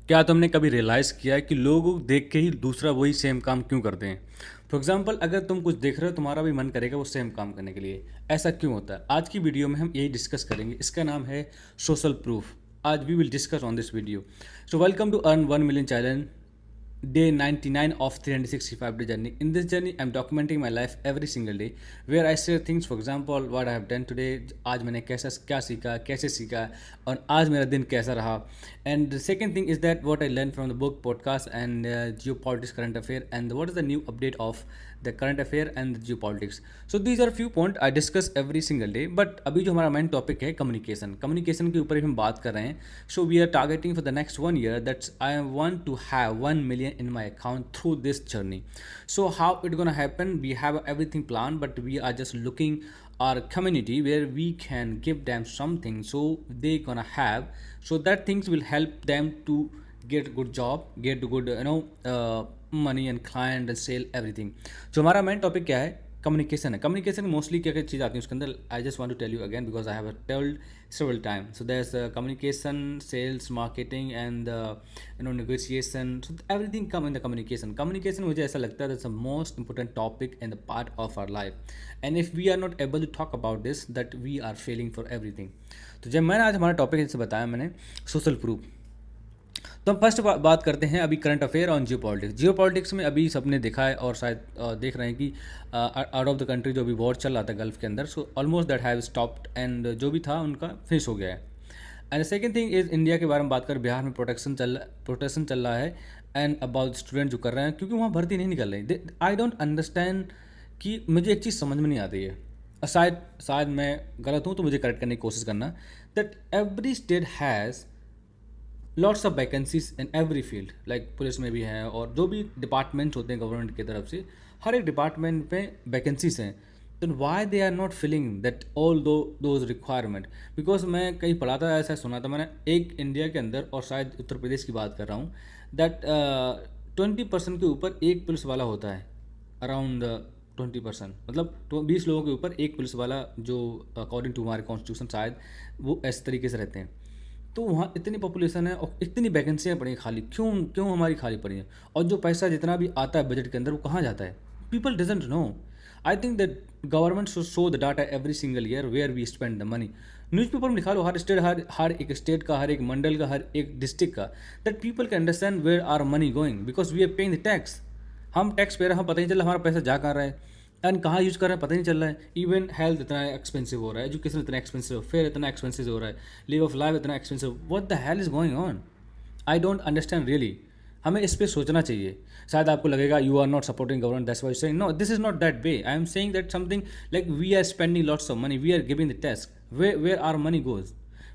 क्या तुमने कभी रियलाइज़ किया है कि लोगों को देख के ही दूसरा वही सेम काम क्यों करते हैं? फॉर एग्जाम्पल, अगर तुम कुछ देख रहे हो तुम्हारा भी मन करेगा वो सेम काम करने के लिए। ऐसा क्यों होता है? आज की वीडियो में हम यही डिस्कस करेंगे। इसका नाम है सोशल प्रूफ। आज we will discuss on this video. So welcome to earn 1 million challenge, day 99 of 365 day journey. In this journey I'm documenting my life every single day, where I share things. For example, what I have done today, आज मैंने कैसा क्या सीखा, कैसे सीखा, और आज मेरा दिन कैसा रहा. And the second thing is that what I learned from the book, podcast, and geopolitics, current affair, and what is the new update of the current affair and the geopolitics. So these are few point I discuss every single day. But अभी जो हमारा main topic है communication के ऊपर ही हम बात कर रहे हैं. So we are targeting for the next 1 year that I want to have 1 million in my account through this journey. So how it gonna happen? We have everything planned, but we are just looking our community where we can give them something so they gonna have, so that things will help them to get good job, get good money and client and sale everything. So हमारा main topic क्या है? Communication है. Communication mostly क्या क्या चीज़ आती है उसके अंदर. I just want to tell you again because I have told several times. So there's communication, sales, marketing, and negotiation. So everything come in the communication. Communication मुझे ऐसा लगता है that's the most important topic in the part of our life. And if we are not able to talk about this, that we are failing for everything. तो जब मैंने आज हमारा topic जैसे बताया मैंने सोशल प्रूफ, तो हम फर्स्ट बात करते हैं अभी current affair on Jio politics. Jio politics में अभी सबने देखा है और शायद देख रहे हैं कि आउट ऑफ द कंट्री जो अभी वॉर चल रहा था गल्फ के अंदर, so almost that have stopped and जो भी था उनका फिनिश हो गया है. And second thing is India के बारे में बात कर. बिहार में प्रोटेक्शन चल रहा है एंड अबाउट स्टूडेंट जो कर रहे हैं क्योंकि वहाँ भर्ती नहीं निकल रही. आई डोंट अंडरस्टैंड कि मुझे एक चीज़ समझ में नहीं आती है. शायद मैं गलत हूँ तो मुझे करेक्ट करने की कोशिश करना. That every state has lots of vacancies in every field. Like police में भी हैं और जो भी डिपार्टमेंट्स होते हैं गवर्नमेंट की तरफ से, हर एक डिपार्टमेंट में वैकेंसीज हैं. तो why they are not filling that all those requirement? Because मैं कहीं पढ़ा था, ऐसा सुना था मैंने, एक इंडिया के अंदर और शायद उत्तर प्रदेश की बात कर रहा हूँ, दैट 20% के ऊपर एक पुलिस वाला होता है. अराउंड 20%, मतलब 20 लोगों के ऊपर एक पुलिस वाला, जो अकॉर्डिंग टू हमारे कॉन्स्टिट्यूशन शायद वो इस तरीके से रहते हैं. तो वहाँ इतनी पॉपुलेशन है और इतनी वैकेंसियाँ पड़ी हैं खाली. क्यों क्यों हमारी खाली पड़ी हैं? और जो पैसा जितना भी आता है बजट के अंदर वो कहाँ जाता है? People doesn't know. I think that government should show the data every single year where we spend the money. Newspaper में लिखा लो हर स्टेट, हर एक स्टेट का, हर एक मंडल का, हर एक डिस्ट्रिक्ट का, that people can understand where are money going because we are paying the tax. हम tax पे रहे, हम पता नहीं चल रहा हमारा पैसा जा कहाँ रहा है एंड कहाँ यूज़ कर रहे हैं पता नहीं चल रहा है. इवन हेल्थ इतना एक्सपेंसिव हो रहा है, एजुकेशन इतना एक्सपेंसिव, फेयर इतना एक्सपेंसिव हो रहा है, लिव ऑफ लाइफ इतना expensive. What the hell is going on? I don't understand really. हमें इस पर सोचना चाहिए. शायद आपको लगेगा you are not supporting government, that's why saying no, this is not that way. I am saying that something like we are spending lots of money, we are giving the tax, where are money goes.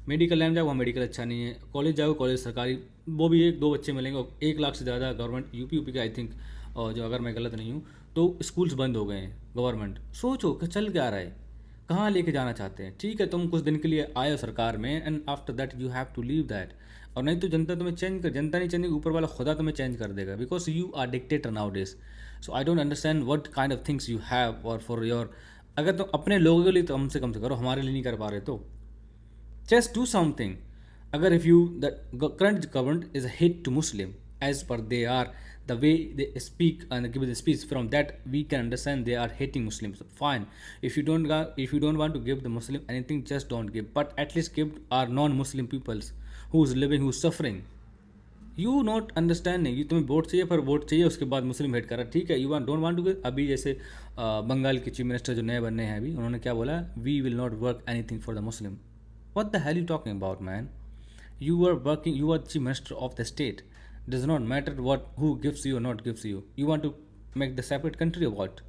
Medical line जाओ वहाँ medical अच्छा नहीं है, college जाओ college सरकारी, वो भी एक दो बच्चे मिलेंगे, 1 लाख से ज़्यादा गवर्नमेंट यूपी के आई थिंक, और जो अगर मैं गलत नहीं हूँ तो स्कूल्स बंद हो गए हैं गवर्नमेंट. सोचो कि चल क्या रहा है, कहाँ लेके जाना चाहते हैं? ठीक है तुम कुछ दिन के लिए आए हो सरकार में and after that you have to leave that. और नहीं तो जनता तुम्हें चेंज कर, जनता नहीं चेंज, ऊपर वाला खुदा तुम्हें चेंज कर देगा because you are dictator nowadays. So I don't understand what kind of things you have और फॉर योर. अगर तुम अपने लोगों के लिए तो कम से करो, हमारे लिए नहीं कर पा रहे तो just do something. Agar if you the current government is a hate to Muslim as per they are, the way they speak and give the speech, from that we can understand they are hating Muslims. Fine, if you don't want to give the Muslim anything, just don't give, but at least give our non-Muslim peoples who's living, who's suffering. You not understanding. ये तुम्हें vote चाहिए, पर vote चाहिए उसके बाद मुस्लिम hate करा. ठीक है, you want don't want to. अभी जैसे बंगाल के चीफ मिनिस्टर जो नए बनने हैं अभी, उन्होंने क्या बोला? We will not work anything for the Muslim. What the hell are you talking about, man? You are working, you are chief minister of the state. Does not matter who gives you or not gives you. You want to make the separate country or what?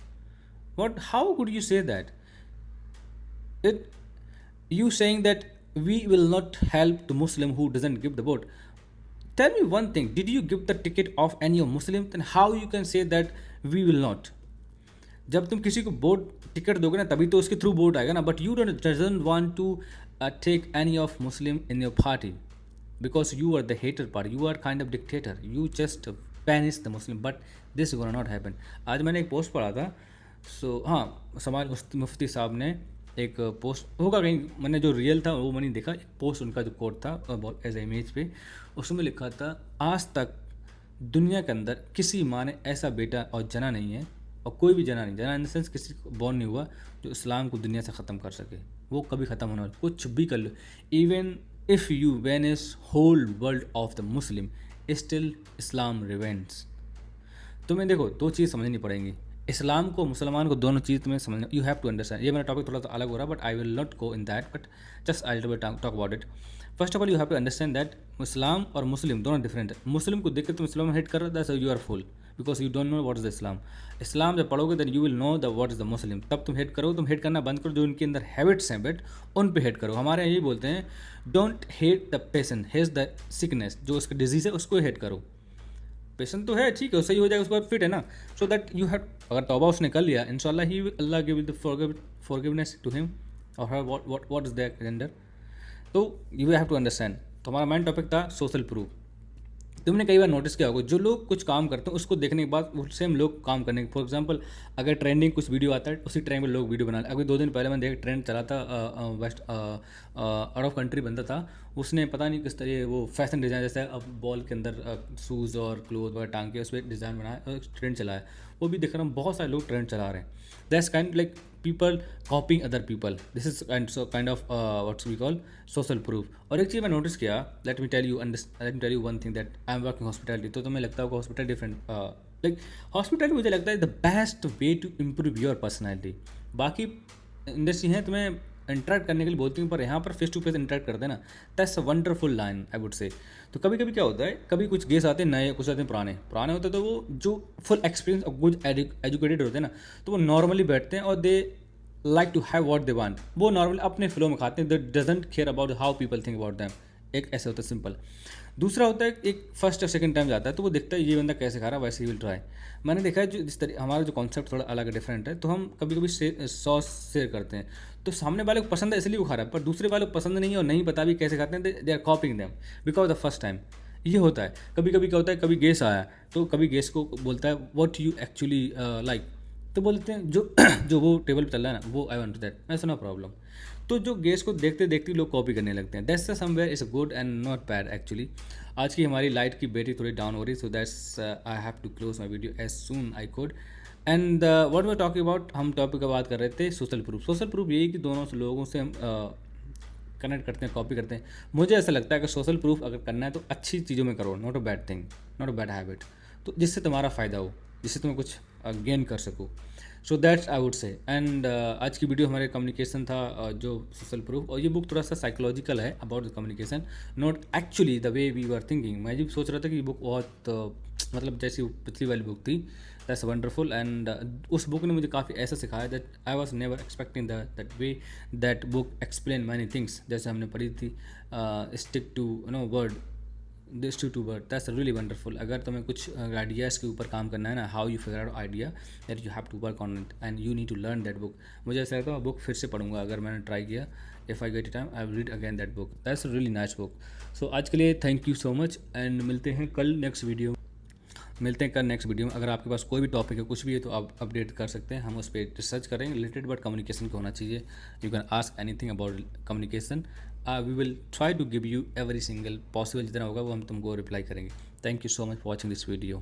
How could you say that? It, you saying that we will not help the Muslim who doesn't give the vote. Tell me one thing, did you give the ticket of any of Muslim? Then how you can say that we will not? जब तुम किसी को vote ticket दोगे ना तभी तो उसके through vote आएगा ना. But you doesn't want to take any of Muslim in your party because you are the hater party, you are kind of dictator, you just banish the Muslim. But this is gonna not happen. आज मैंने एक post पढ़ा था. हाँ, समाज मुफ्ती साहब ने एक पोस्ट होगा कहीं, मैंने जो रियल था वो मैंने देखा, एक पोस्ट उनका जो कोट था एज ए इमेज पे, उसमें लिखा था, आज तक दुनिया के अंदर किसी माँ ने ऐसा बेटा और जना नहीं है, और कोई भी जना नहीं, जना इन द सेंस किसी को बॉर्न नहीं हुआ जो इस्लाम को दुनिया से ख़त्म कर सके। वो कभी ख़त्म होने वाला, कुछ भी कर लो, even if you vanish whole world of the Muslim, still Islam रिवेंट्स। तुम्हें देखो दो चीज़ समझनी पड़ेंगी, इस्लाम को मुसलमान को, दोनों चीज़ तुम्हें समझना, यू हैव टू अंडरस्टैंड। ये मेरा टॉपिक थोड़ा सा अलग हो रहा है, but I will not go in that, but just I will talk about it. First of all you have to understand that Islam और मुस्लिम दोनों डिफरेंट है। मुस्लिम को देख के तुम इस्लाम में हेट कर रहे हो, you are fool, because you don't know what is the Islam. इस्लाम जब पढ़ोगे then you will know the what is the Muslim, तब तुम हेट करो। तुम हेट करना बंद करो, जो उनके अंदर हैबिट्स हैं बट उन पे हेट करो। हमारे यहाँ यही बोलते हैं, don't hate the patient, hate the sickness, जो उसका डिजीज़ है उसको हेट करो। पेशेंट तो है, ठीक है, सही हो जाएगा, उसके बाद फिट है ना। सो दैट यू हैव, अगर तौबा उसने कर लिया, इंशाल्लाह he Allah give the forgiveness to him और her, what is that gender. तो यू हैव टू अंडरस्टैंड। तो हमारा मेन टॉपिक था सोशल प्रूफ। तुमने कई बार नोटिस किया होगा, जो लोग कुछ काम करते हैं उसको देखने के बाद सेम लोग काम करने, फॉर एग्जांपल अगर ट्रेंडिंग कुछ वीडियो आता है, उसी ट्रेंड में लोग वीडियो बना। अभी 2 दिन पहले मैंने देखा, ट्रेंड चला था, वेस्ट आउट ऑफ कंट्री बंदा था, उसने पता नहीं किस तरह वो फैशन डिज़ाइन, जैसे अब बॉल के अंदर शूज़ और क्लोथ वगैरह टांग के उस पर डिज़ाइन बनाया और ट्रेंड चला है। वो भी दिख रहा हूँ, बहुत सारे लोग ट्रेंड चला रहे हैं। That's kind like people copying other people, this is kind of what's we call social proof. और एक चीज़ मैं नोटिस किया, let me tell you one thing, that I am working hospitality. तो तुम्हें लगता होगा हॉस्पिटल डिफरेंट, लाइक हॉस्पिटैलिटी मुझे लगता है the best way to improve your personality. बाकी इंडस्ट्री हैं तुम्हें इंटरेक्ट करने के लिए बोलती हूँ, पर यहाँ पर फेस टू फेस इंटरेक्ट करते हैं ना, that's a wonderful line I would say. तो कभी कभी क्या होता है, कभी कुछ गेस्ट आते हैं नए, कुछ आते हैं पुराने। पुराने होते हैं तो वो जो फुल एक्सपीरियंस और गुड एजुकेटेड होते हैं ना, तो वो नॉर्मली बैठते हैं और they like to have what they want. वो नॉर्मली अपने फ्लो में खाते हैं, they doesn't care about how people think about them. एक ऐसे होता है सिंपल। दूसरा होता है, एक फर्स्ट और सेकंड टाइम जाता है तो वो देखता है ये बंदा कैसे खा रहा है, वैसे ही विल ट्राई। मैंने देखा है जो जिस तरह हमारा जो कॉन्सेप्ट थोड़ा अलग डिफरेंट है, तो हम कभी कभी सॉस शेयर करते हैं, तो सामने वाले को पसंद है इसलिए वो खा रहा है, पर दूसरे वाले को पसंद नहीं है और नहीं पता भी कैसे खाते हैं, they are copying them because the first time. ये होता है। कभी कभी क्या होता है, कभी गेस्ट आया तो कभी गेस्ट को बोलता है व्हाट यू एक्चुअली लाइक, तो बोलते हैं जो जो वो टेबल पे चल रहा है ना वो आई वांट दैट, ऐसा नो प्रॉब्लम। तो जो गेस्ट को देखते देखते लोग कॉपी करने लगते हैं, that's somewhere is good and not bad actually. आज की हमारी लाइट की बैटरी थोड़ी डाउन हो रही, so that's I have to close my video as soon I could. And what we talking about, हम टॉपिक का बात कर रहे थे सोशल प्रूफ। सोशल प्रूफ यही कि दोनों से लोगों से हम कनेक्ट करते हैं, कॉपी करते हैं। मुझे ऐसा लगता है कि सोशल प्रूफ अगर करना है तो अच्छी चीज़ों में करो, not a bad thing, not a bad habit, तो जिससे तुम्हारा फ़ायदा हो, जिससे तुम्हें कुछ गेन कर सको। सो that's I would say. And आज की वीडियो हमारे कम्युनिकेशन था, जो सोशल प्रूफ। और ये बुक थोड़ा सा साइकोलॉजिकल है about the communication, not actually the way we were thinking. मैं भी सोच रहा था कि ये बुक बहुत मतलब जैसी पिछली वाली बुक थी, दैट्स वंडरफुल। एंड उस बुक ने मुझे काफ़ी ऐसा सिखाया that I was never expecting that way that book explain many things, जैसे हमने पढ़ी थी stick to word, this to word, that's really wonderful. अगर तुम्हें कुछ आइडियाज़ के ऊपर काम करना है ना, how you figure out idea, that you have to work on it and you need to learn that book. मुझे ऐसा लगता है मैं बुक फिर से पढ़ूंगा, अगर मैंने ट्राई किया, if I get time I will read again that book, that's really nice book. So आज के लिए thank you so much and मिलते हैं कल नेक्स्ट वीडियो में। अगर आपके पास कोई भी टॉपिक है, कुछ भी है, तो आप अपडेट कर सकते हैं, हम उस पर रिसर्च करेंगे। रिलेटेड बट कम्युनिकेशन को होना चाहिए। You can ask anything about communication, we will try to give you every single possible, जितना होगा वो हम तुमको रिप्लाई करेंगे। Thank you so much for watching this video.